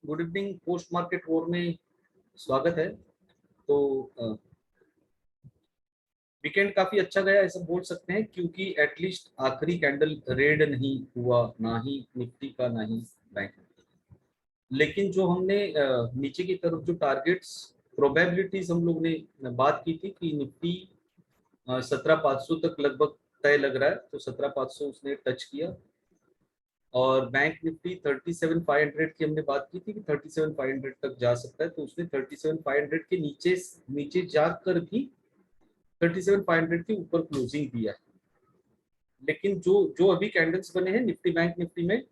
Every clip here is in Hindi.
Good evening. Post market war में स्वागत है। तो वीकेंड काफी अच्छा गया ऐसा बोल सकते हैं, क्योंकि एटलीस्ट आखिरी कैंडल रेड नहीं हुआ, ना ही निफ्टी का ना ही बैंक। लेकिन जो हमने नीचे की तरफ जो टारगेट्स प्रोबेबिलिटीज हम लोग ने बात की थी कि निफ्टी 17,500 तक लगभग तय लग रहा है, तो 17,500 उसने टच किया। और बैंक निफ्टी 37,500 की हमने बात की थी कि 37,500 तक जा सकता है, तो उसने 37,500 के नीचे नीचे जाकर भी 37,500 के ऊपर क्लोजिंग दिया है। लेकिन जो जो अभी कैंडल्स बने हैं निफ्टी बैंक निफ्टी में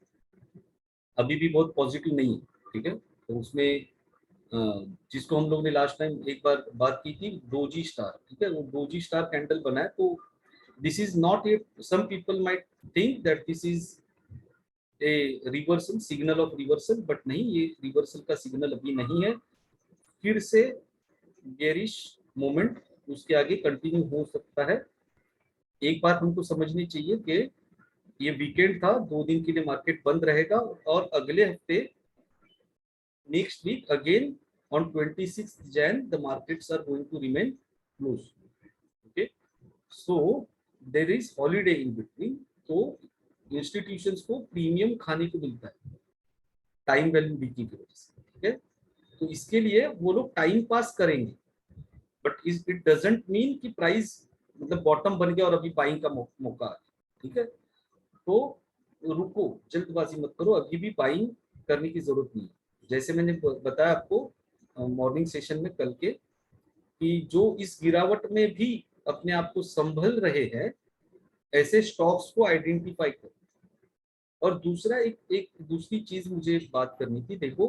अभी भी बहुत पॉजिटिव नहीं है। ठीक है, तो उसमें जिसको हम लोग ने लास्ट टाइम एक बार बात की थी डोजी स्टार, ठीक है, वो डोजी स्टार कैंडल बना है। तो this is not a, some people might think that this is a reversal, signal of reversal, but नहीं, ये रिवर्सल का सिग्नल अभी नहीं है। फिर से बेरिश मोमेंट उसके आगे कंटिन्यू हो सकता है। एक बात हमको समझनी चाहिए कि ये वीकेंड था, 2 दिन के लिए मार्केट बंद रहेगा और अगले हफ्ते next week again on 26th Jan the markets are going to remain closed. Okay, so there is holiday in between, तो इंस्टीट्यूशंस को प्रीमियम खाने को मिलता है टाइम वैल्यू बिकी की वजह से। ठीक है, तो इसके लिए वो लोग टाइम पास करेंगे, बट इट डजंट मीन कि प्राइस मतलब बॉटम बन गया और अभी बाइंग का मौका है। ठीक है, तो रुको, जल्दबाजी मत करो, अभी भी बाइंग करने की जरूरत नहीं है। जैसे मैंने बताया आपको मॉर्निंग सेशन में कल के, कि जो इस गिरावट में भी अपने आप को संभल रहे हैं ऐसे स्टॉक्स को आइडेंटिफाई करो। और दूसरा एक एक दूसरी चीज मुझे बात करनी थी। देखो,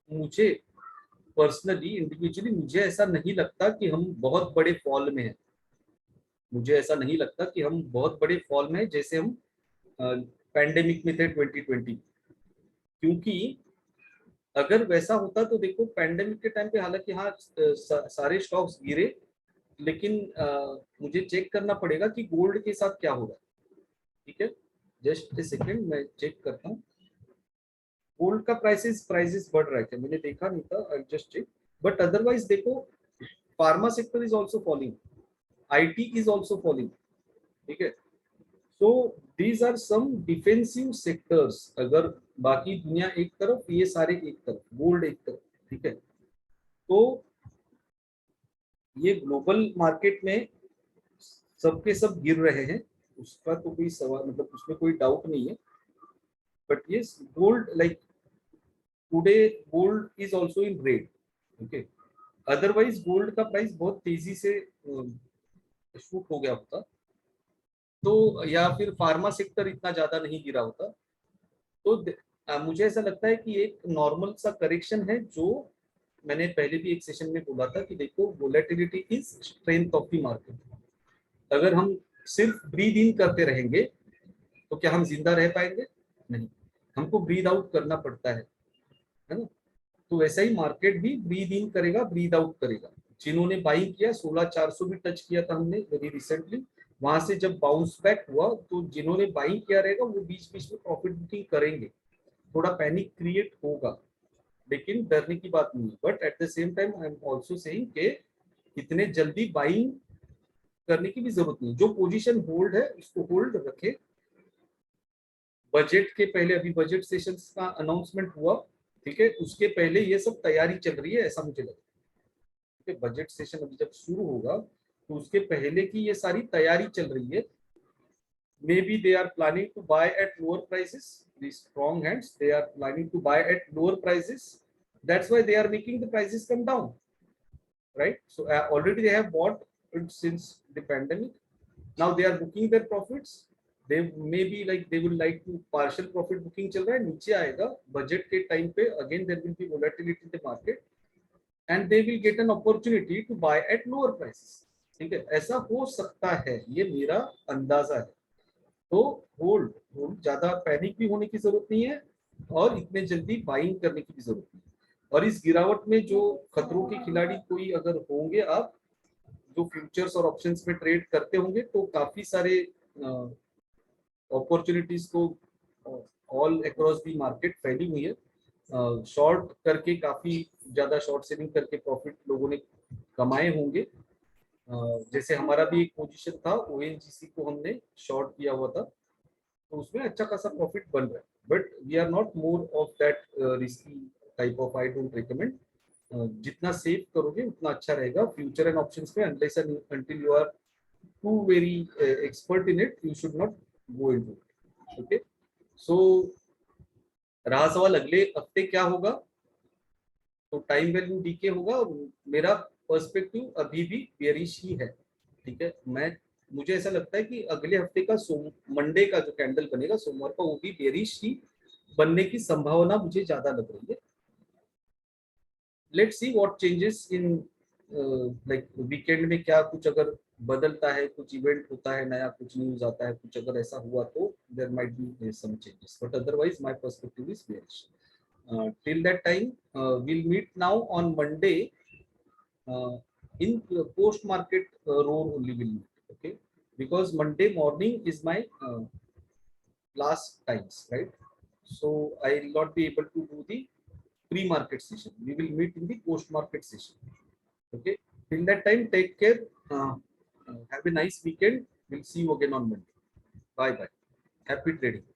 मुझे पर्सनली इंडिविजुअली मुझे ऐसा नहीं लगता कि हम बहुत बड़े फॉल में हैं। मुझे ऐसा नहीं लगता कि हम बहुत बड़े फॉल में हैं जैसे हम पैंडेमिक में थे 2020। क्योंकि अगर वैसा होता तो देखो, पैंडेमिक के टाइम पे हालांकि हाँ सारे स्टॉक्स गिरे, लेकिन मुझे चेक करना पड़ेगा कि गोल्ड के साथ क्या हो रहा है। ठीक है, जस्ट ए सेकेंड, मैं चेक करता हूँ गोल्ड का प्राइसेस बढ़ रहे थे, मैंने देखा नहीं था, I just check. But otherwise देखो, pharma sector is also falling, IT is also falling. ठीक है, so these are some defensive sectors. अगर बाकी दुनिया एक तरफ, ये सारे एक तरफ, गोल्ड एक तरफ। ठीक है, तो ये ग्लोबल मार्केट में सबके सब गिर रहे हैं, उसका तो कोई सवाल मतलब उसमें कोई डाउट नहीं है। बट ये gold like today gold is also in red. Okay, otherwise gold का प्राइस बहुत तेजी से शूट हो गया होता, तो या फिर फार्मा सेक्टर इतना ज्यादा नहीं गिरा होता। तो मुझे ऐसा लगता है कि एक नॉर्मल सा करेक्शन है, जो मैंने पहले भी एक सेशन में बोला था कि देखो, volatility is strength of the market. अगर हम सिर्फ ब्रीद इन करते रहेंगे तो क्या हम जिंदा रह पाएंगे? नहीं, हमको ब्रीद आउट करना पड़ता है ना। तो वैसा ही मार्केट भी ब्रीद इन करेगा, ब्रीद आउट करेगा। जिन्होंने बाइंग किया, 16,400 भी टच किया था हमने वेरी रिसेंटली, वहां से जब बाउंस बैक हुआ तो जिन्होंने बाइंग किया रहेगा वो बीच बीच में प्रॉफिट बुकिंग करेंगे। थोड़ा पैनिक क्रिएट होगा, लेकिन डरने की बात नहीं है। But at the same time I am also saying कि इतने जल्दी बाइंग करने की भी जरूरत नहीं। जो पोजीशन होल्ड है उसको होल्ड रखे। बजट के पहले, अभी बजट सेशन का अनाउंसमेंट हुआ, ठीक है, उसके पहले ये सब तैयारी चल रही है ऐसा मुझे लगता है। ठीक है, बजट सेशन अभी जब शुरू होगा तो उसके पहले की ये सारी तैयारी चल रही है। Maybe they are planning to buy at lower prices. These strong hands, they are planning to buy at lower prices. That's why they are making the prices come down, right? So already they have bought it since the pandemic. Now they are booking their profits. They maybe like they would like to partial profit booking चल रहा है, नीचे आएगा budget के time पे, again there will be volatility in the market and they will get an opportunity to buy at lower prices. ठीक है, ऐसा हो सकता है, ये मेरा अंदाजा है। तो होल्ड होल्ड, ज्यादा पैनिक भी होने की जरूरत नहीं है और इतने जल्दी बाइंग करने की भी जरूरत नहीं। और इस गिरावट में जो खतरों के खिलाड़ी कोई अगर होंगे, आप जो फ्यूचर्स और ऑप्शंस में ट्रेड करते होंगे, तो काफी सारे अपॉर्चुनिटीज तो ऑल अक्रॉस दी मार्केट फैली हुई है। शॉर्ट करके काफी ज्यादा शॉर्ट सेलिंग करके प्रॉफिट लोगों ने कमाए होंगे। जैसे हमारा भी एक पोजीशन था, ओएनजीसी को हमने शॉर्ट किया हुआ था, तो उसमें अच्छा खासा प्रॉफिट बन रहा है। But we are not more of that risky type of, I don't recommend. जितना सेव करोगे उतना अच्छा रहेगा फ्यूचर एंड ऑप्शंस में, unless and until you are too very expert in it, you should not go into it. Okay, so रहा सवाल अगले हफ्ते क्या होगा, तो टाइम वैल्यू डीके होगा, और मेरा पर्सपेक्टिव अभी भी बेयरिश ही है। ठीक है, मुझे ऐसा लगता है कि अगले हफ्ते का मंडे का जो कैंडल बनेगा सोमवार का, वो भी बेयरिश ही बनने की संभावना मुझे ज्यादा लग रही है। Let's see what changes in, like weekend में क्या कुछ अगर बदलता है, कुछ इवेंट होता है नया, कुछ न्यूज आता है, कुछ अगर ऐसा हुआ तो there might be some changes, but otherwise my perspective is bearish. Till that time, we'll meet now on Monday, in post market row only will meet. Okay, because Monday morning is my last times, right? So I will not be able to do the pre market session. We will meet in the post market session. Okay, till that time, take care. Have a nice weekend. We'll see you again on Monday. Bye bye. Happy trading.